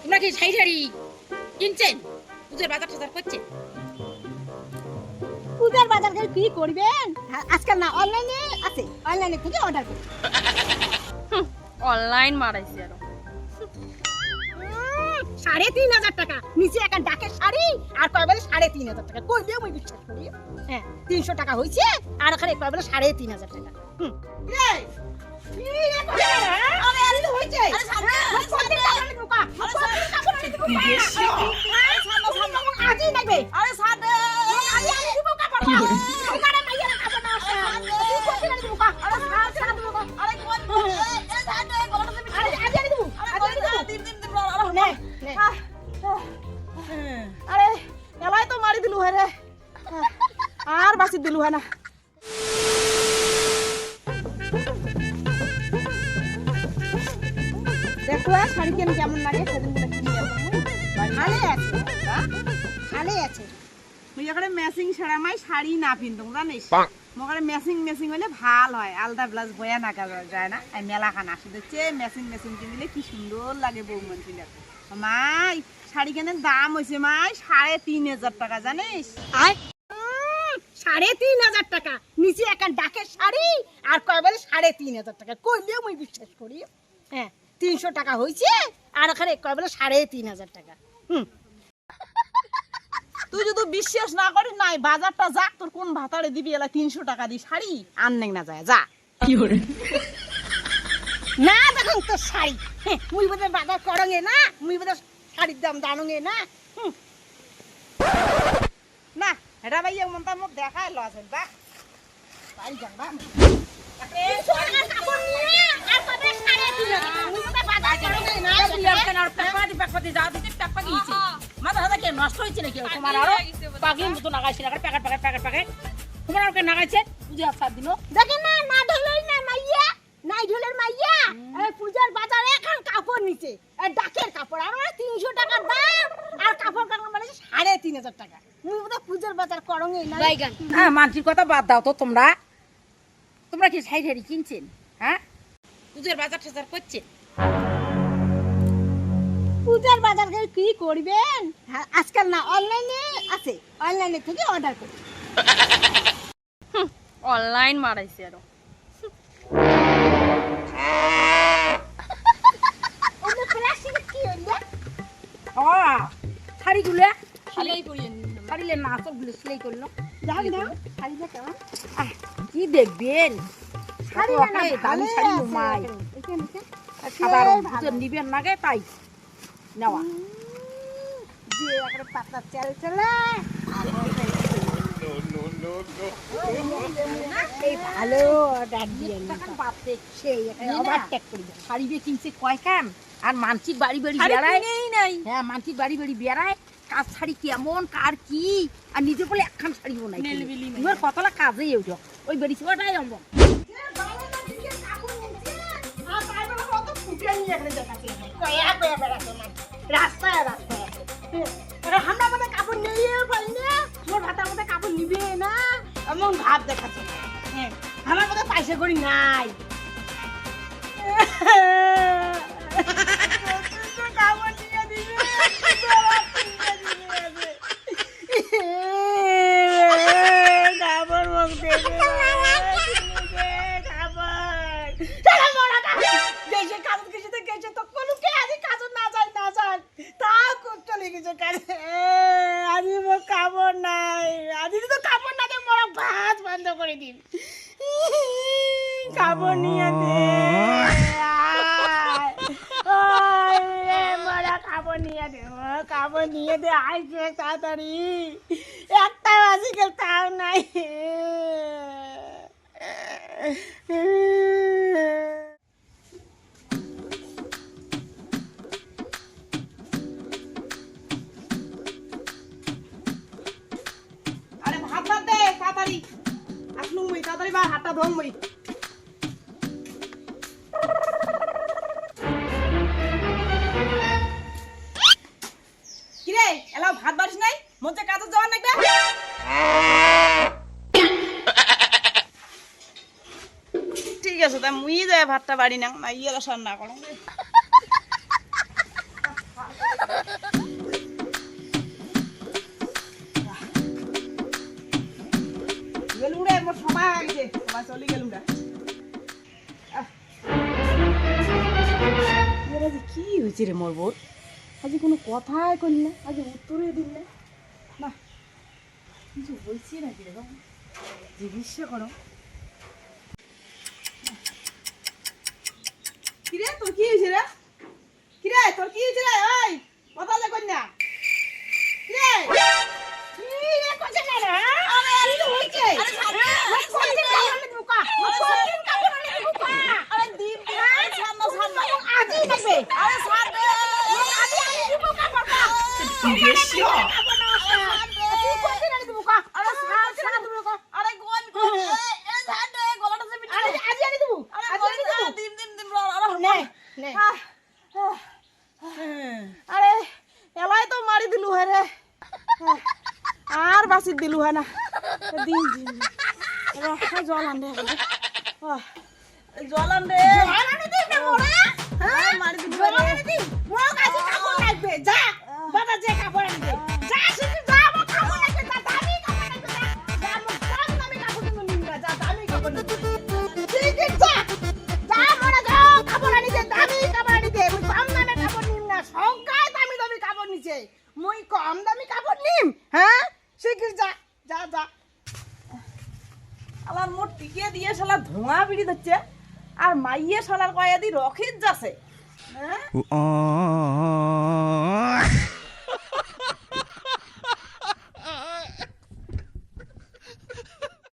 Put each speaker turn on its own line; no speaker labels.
তোমরা কি শাড়ি শাড়ি কিনছেন? পূজার বাজার টাজার করছেন?
পূজার বাজার কি করবেন? আজকাল না অনলাইনে আছে, অনলাইনে থেকে অর্ডার করুন।
অনলাইন মারাইছে আরো
৩,৫০০ টাকা নিচে একটা ডাকের শাড়ি আর কয় বলে ৩,৫০০ টাকা। কই দিয়ে আমি বিশ্বাস করি? হ্যাঁ ৩০০ টাকা হয়েছে আর ওখানে কয় বলে ৩,৫০০ টাকা। আরে এলাই তো মারি দিলু হে রে, আর বাঁচি দিলু হয় না। দেখো শাড়ি কেমন লাগে সেদিন বলে কিনে ভালো আছে, ভালো আছে। মুই এখানে ম্যাচিং ছাড়া মাই শাড়ি না পিনতুম জানিস, মগারে ম্যাচিং ম্যাচিং হলে ভাল হয়, আলাদা ব্লাউজ বয়া না যায় না। এই মেলা খান আসি দেখছে ম্যাচিং ম্যাচিং কিনলে কি সুন্দর লাগে বউ মানুষের। মাই শাড়ি কেনার দাম হয়েছে মাই ৩,৫০০ টাকা জানিস। ৩,৫০০ টাকা নিচে একটা ডাকের শাড়ি আর কয় বলে ৩,৫০০ টাকা। কইলেও মুই বিশ্বাস করি। হ্যাঁ ৩০০ টাকা হয়েছে আর ওখানে কয় বলে ৩,৫০০ টাকা। তুই যদি বিশ্বাস না করিস নাই বাজারটা যাক, তোর কোন ভাতারে দিবি এলা ৩০০ টাকা দি শাড়ি আননে না যায় যা না। দেখুন তোর শাড়ি মুই বোধহয় বাজার করঙে না, মুই বোধহয় শাড়ির দাম জানুঙে না। না এটা ভাই এমন তার মধ্যে দেখায় লস হল বা বাড়ি যান বা
নষ্ট হয়েছে নাকি তোমার আরো পাগলির মতো নাগাইছে না প্যাকেট প্যাকেট প্যাকেট প্যাকেট তোমার আর নাগাইছে পূজা 7 দিনও
দেখেন না না ঢোলের না মাইয়া নাই ঢোলের মাইয়া এই পূজার বাজারে এখন কাপড় নিচে এই ডাকের কাপড় আর ৩০০ টাকা দাম আর কাপড় কাপড় মানে ৩,৫০০ টাকা। মুই বোধহয় পূজার বাজার করঙে না।
হ্যাঁ মানসির কথা বাদ দাও তো, তোমরা তোমরা কি শাড়ি শাড়ি কিনছেন? হ্যাঁ পূজার বাজার টাজার করছেন?
পূজার বাজার কি করবেন? আজকাল না অনলাইনে আছে, অনলাইনে থেকে অর্ডার করুন।
অনলাইন মারাইছে আরো শাড়িগুলো সেলাই করিয়ে শাড়িলে না সবগুলো সেলাই করলো। কি দেখবেন নিবেন নাগে তাই নেওয়া
পাতা চাল চলে ভালো
শাড়ি দিয়ে কিনছে কয় খান আর মানসিক বাড়ি বাড়ি বেড়ায় নাই। হ্যাঁ মানসিক বাড়ি বাড়ি বেড়ায় কাজ শাড়ি কেমন কার কি আর নিজে বলে একখান শাড়ি নাই কতলা কাজেই ওইটা ওই বেড়ি ওটাই অম্বক
রাস্তায় রাস্তায় আমরা মধ্যে কাপড় নিয়ে পারি না, তোমার ভাতার মধ্যে কাপড় নিবে না এমন ভাব দেখাচ্ছে। হ্যাঁ আমার মধ্যে পয়সা করি নাই কাপড় নিয়ে দিবে কাপড় মুখ দেবে দেশে কাজ কিছুতে গেছে তো কোনো কে আজ কাজ না যায় না যায় তা চলে গেছে কাজে আজি মোর কাপড় নাই, আজি তো কাপড় না দিয়ে মোর ভাত বন্ধ করে দিন। কাপড় নিয়ে দে মোরা কাপড় নিয়ে দে, কাপড় নিয়ে দে আইসে তাড়াতাড়ি, একটা বাজিকে তাও নাই। তাড়াতাড়ি বা হাতটা ধোম মই কিরে এলাও ভাত বাড়িস নাই মধ্যে কাজে যাওয়ার নাকি ঠিক আছে তা মুই যায় ভাতটা বাড়ি না ইয়েরা রান্না করো চলে গেলুম না কি হয়েছে রে মোর বোর আজ কোনো কথাই করলি না আজ উত্তরে দিল না না কিছু বলছি না কিরকম জিজ্ঞাসা করো কিরে তোর কি হয়েছে রে কিরে তোর কি হয়েছে রে ওই কথা যে কর না কিরে কি রে কোছে না রে আরে কি হয়েছে আরে সামনে কোনদিন কাপড় ঢুকা কোনদিন কাপড় ঢুকা আরে দিন সামনে সামনে আজি দেখবে আরে সামনে আজি আমি ঢুকা কাপড় জিজ্ঞাসা তুই কোনদিন আনি ঢুকা আরে সামনে ঢুকা আরে গোল এ সামনে গলাটা সে পিটা আরে আজি আনি দেবো আজি আনি দেবো দিন দিন দিন আরে নে নে আরে এলাই তো মারি দিলু হে রে আর বাসি দিলু হে না দিন দিন জল আন দে জল আন দে হ্যাঁ মারি দিলু রে মোর কাছে কাপড় লাগবে যা বাবা যে কাপড় আনবে যা শুধু যা আমার কাপড় লাগবে যা দামি কাপড় লাগবে যা মোর দাম দামি কাপড় কিনে নিবা যা দামি কাপড় ঠিক আছে যা যা মোরা যা কাপড় আনি দে দামি কাপড় আনি দে মুই কম দামে কাপড় নিম না সংখ্যায় দামি দামি কাপড় নিছে মুই কম দামি কাপড় নিম হ্যাঁ শিগগির যা যা যা আলার মোট টিকে দিয়ে শালা ধোঁয়া বিড়ি দিচ্ছে আর মাইয়ে শালার কয়াদি রখিত যাচ্ছে হ্যাঁ